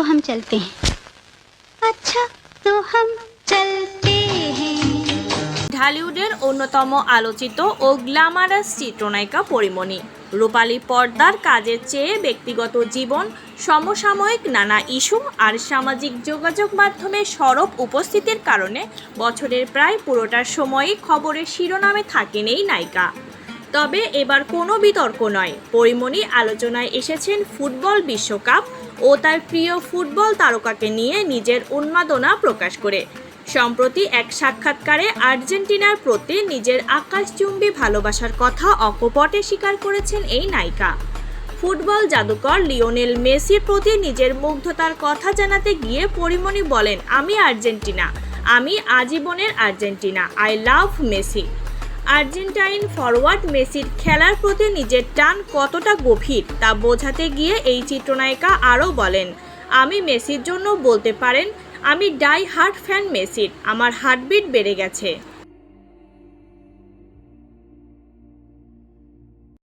हम चलते हैं। अच्छा तो हम चलते हैं। ঢালিউডের অন্যতম আলোচিত ও গ্ল্যামারাস চিত্রনায়িকা পরীমণি রূপালী পর্দার কাজের চেয়ে ব্যক্তিগত জীবন, সমসাময়িক নানা ইস্যু আর সামাজিক যোগাযোগ মাধ্যমে সরব উপস্থিতির কারণে বছরের প্রায় পুরোটা সময়ই খবরের শিরোনামে থাকেন এই নায়িকা। তবে এবার কোনো বিতর্ক নয়, পরীমণি আলোচনায় এসেছেন ফুটবল বিশ্বকাপ ও তার প্রিয় ফুটবল তারকাকে নিয়ে নিজের উন্মাদনা প্রকাশ করে। সম্প্রতি এক সাক্ষাৎকারে আর্জেন্টিনার প্রতি নিজের আকাশচুম্বী ভালোবাসার কথা অকপটে স্বীকার করেছেন এই নায়িকা। ফুটবল জাদুকর লিওনেল মেসির প্রতি নিজের মুগ্ধতার কথা জানাতে গিয়ে পরীমণি বলেন, আমি আর্জেন্টিনা, আমি আজীবনের Argentina, I love Messi. Argentine forward মেসির খেলার প্রতি নিজের টান কতটা গভীর তা বোঝাতে গিয়ে এই চিত্রনায়িকা আরও বলেন, আমি মেসির জন্য বলতে পারেন আমি ডাই হার্ট ফ্যান মেসির, আমার হার্টবিট বেড়ে গেছে।